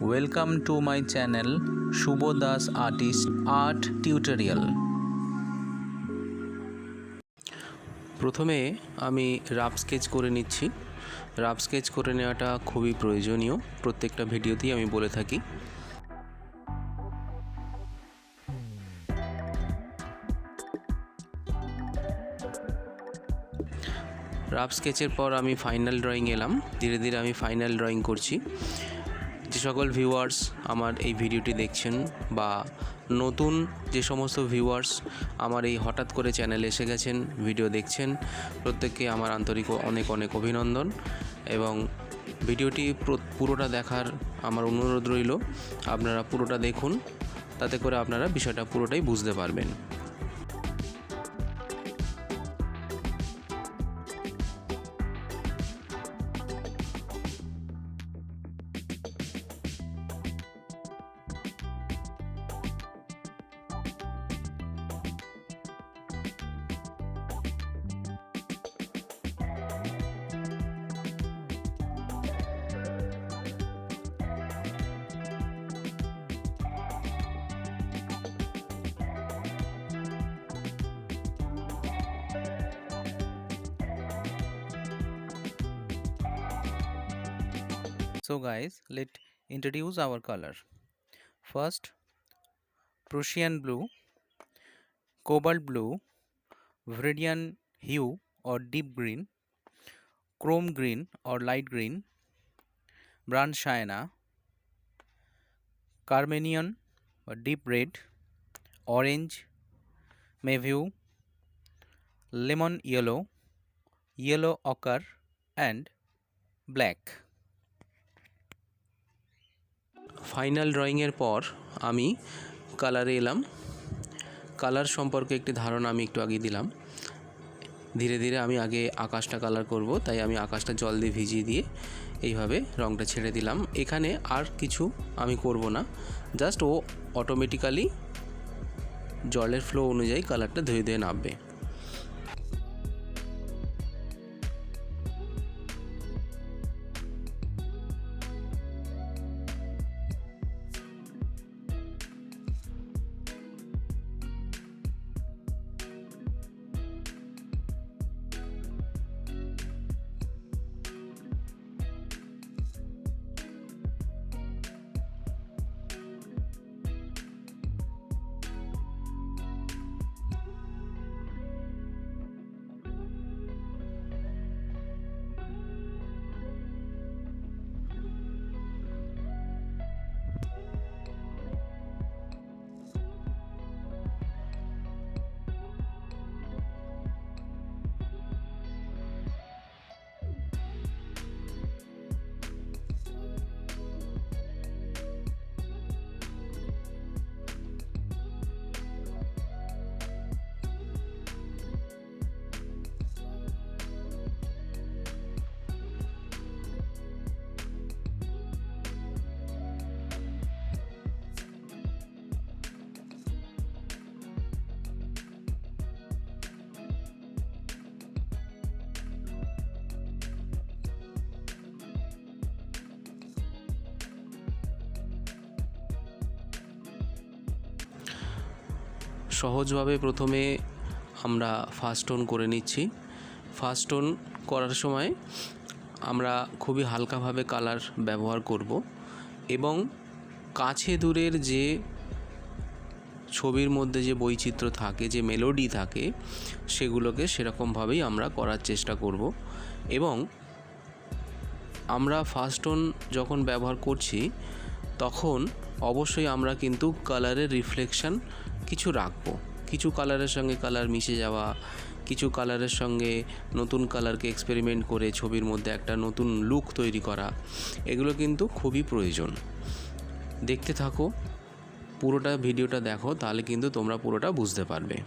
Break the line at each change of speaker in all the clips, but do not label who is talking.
Welcome to my channel Subha Das Artist Art Tutorial.
প্রথমে আমি rough sketch করে নিচ্ছি। রাফ স্কেচ করে নেওয়াটা খুবই প্রয়োজনীয়, প্রত্যেকটা ভিডিওতেই আমি বলে থাকি। রাফ স্কেচের পর আমি ফাইনাল ড্রয়িং এলাম। ধীরে ধীরে আমি ফাইনাল ড্রয়িং করছি। যে সকল ভিউয়ার্স আমার এই ভিডিওটি দেখছেন বা নতুন যে সমস্ত ভিউয়ার্স আমার এই হঠাৎ করে চ্যানেলে এসে গেছেন, ভিডিও দেখছেন, প্রত্যেককে আমার আন্তরিক অনেক অনেক অভিনন্দন এবং ভিডিওটি পুরোটা দেখার আমার অনুরোধ রইল। আপনারা পুরোটা দেখুন, তাতে করে আপনারা বিষয়টা পুরোটাই বুঝতে পারবেন।
So guys, let's introduce our color. First, Prussian blue, cobalt blue, viridian hue or deep green, chrome green or light green, burnt sienna, carminian or deep red, orange, mayview, lemon yellow, yellow ochre and black.
Final ড্রয়িংয়ের পর আমি কালারে এলাম। Colour সম্পর্কে একটি ধারণা আমি একটু আগে দিলাম। ধীরে ধীরে আমি আগে আকাশটা কালার করব, তাই আমি আকাশটা জল দিয়ে ভিজিয়ে দিয়ে এইভাবে রঙটা ছেড়ে দিলাম। এখানে আর কিছু আমি করব না, জাস্ট ও অটোমেটিক্যালি জলের ফ্লো অনুযায়ী কালারটা ধুয়ে ধুয়ে নামবে। সহজভাবে প্রথমে আমরা ফার্স্ট টোন করে নিচ্ছি। ফার্স্ট টোন করার সময় আমরা খুবই হালকাভাবে কালার ব্যবহার করব এবং কাছে দূরের যে ছবির মধ্যে যে বৈচিত্র্য থাকে, যে মেলোডি থাকে, সেগুলোকে সেরকমভাবেই আমরা করার চেষ্টা করব। এবং আমরা ফার্স্ট টোন যখন ব্যবহার করছি তখন অবশ্যই আমরা কিন্তু কালারের রিফ্লেকশন কিছু রাখবো। কিছু কালারের সঙ্গে কালার মিশে যাওয়া, কিছু কালারের সঙ্গে নতুন কালারকে এক্সপেরিমেন্ট করে ছবির মধ্যে একটা নতুন লুক তৈরি করা, এগুলো কিন্তু খুবই প্রয়োজন। দেখতে থাকো, পুরোটা ভিডিওটা দেখো, তাহলে কিন্তু তোমরা পুরোটা বুঝতে পারবে।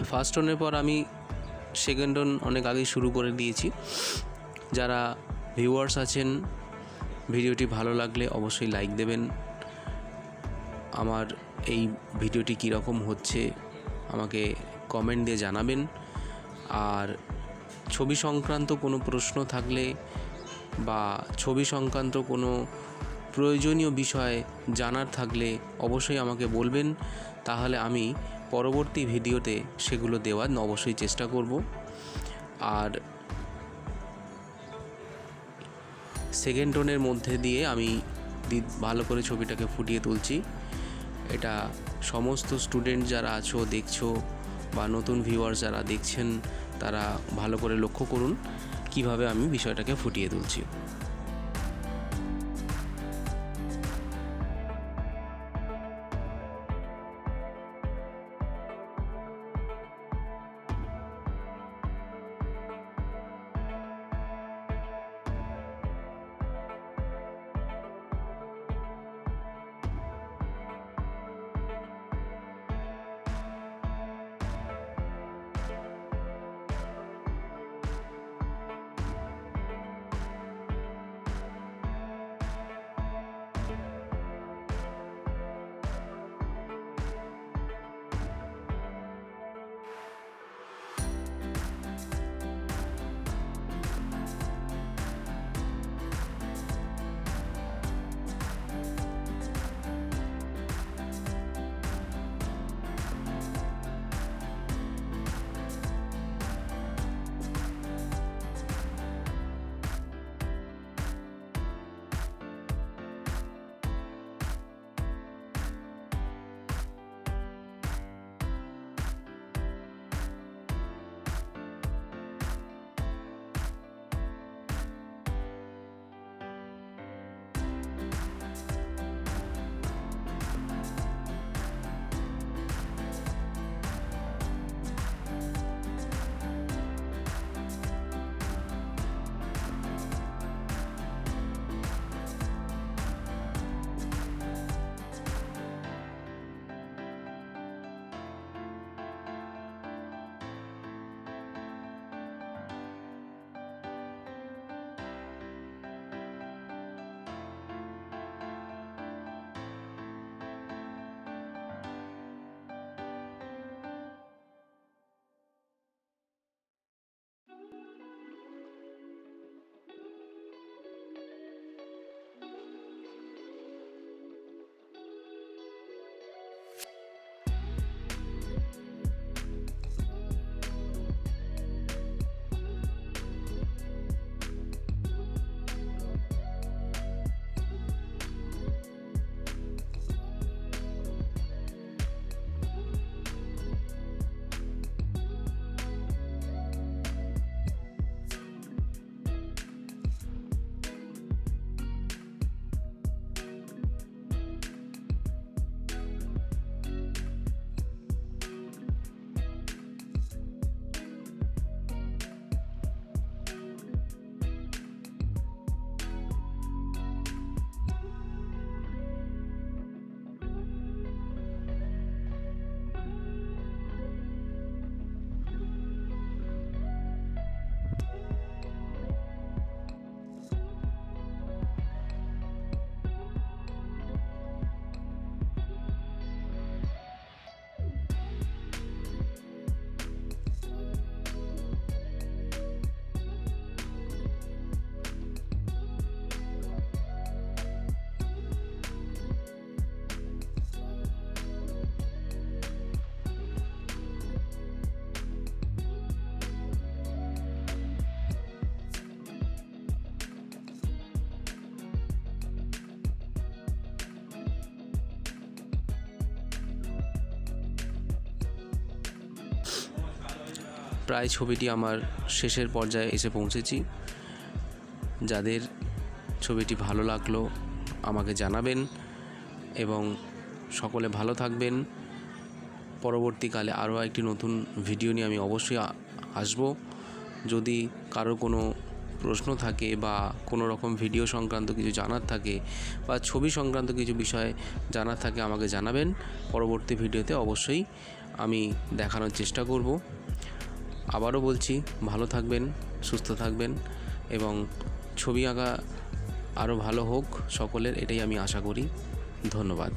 ফার্স্ট টোনের পর আমি সেকেন্ড টোন অনেক আগেই শুরু করে দিয়েছি। যারা ভিউয়ার্স আছেন, ভিডিওটি ভালো লাগলে অবশ্যই লাইক দেবেন। আমার এই ভিডিওটি কীরকম হচ্ছে আমাকে কমেন্ট দিয়ে জানাবেন। আর ছবি সংক্রান্ত কোনো প্রশ্ন থাকলে বা ছবি সংক্রান্ত কোনো প্রয়োজনীয় বিষয় জানার থাকলে অবশ্যই আমাকে বলবেন, তাহলে আমি পরবর্তী ভিডিওতে সেগুলো দেওয়ার অবশ্যই চেষ্টা করব। আর সেকেন্ড টোনের মধ্যে দিয়ে আমি ভালো করে ছবিটাকে ফুটিয়ে তুলছি। এটা সমস্ত স্টুডেন্ট যারা আছো, দেখছো, বা নতুন ভিউয়ার্স যারা দেখছেন, তারা ভালো করে লক্ষ্য করুন কিভাবে আমি বিষয়টাকে ফুটিয়ে তুলছি। প্রায় ছবিটি আমার শেষের পর্যায়ে এসে পৌঁছেছি। যাদের ছবিটি ভালো লাগলো আমাকে জানাবেন এবং সকলে ভালো থাকবেন। পরবর্তীকালে আরও একটি নতুন ভিডিও নিয়ে আমি অবশ্যই আসব। যদি কারো কোনো প্রশ্ন থাকে বা কোনো রকম ভিডিও সংক্রান্ত কিছু জানার থাকে বা ছবি সংক্রান্ত কিছু বিষয় জানার থাকে আমাকে জানাবেন। পরবর্তী ভিডিওতে অবশ্যই আমি দেখানোর চেষ্টা করব। আবারও বলছি, ভালো থাকবেন, সুস্থ থাকবেন এবং ছবি আঁকা আরও ভালো হোক সকলের, এটাই আমি আশা করি। ধন্যবাদ।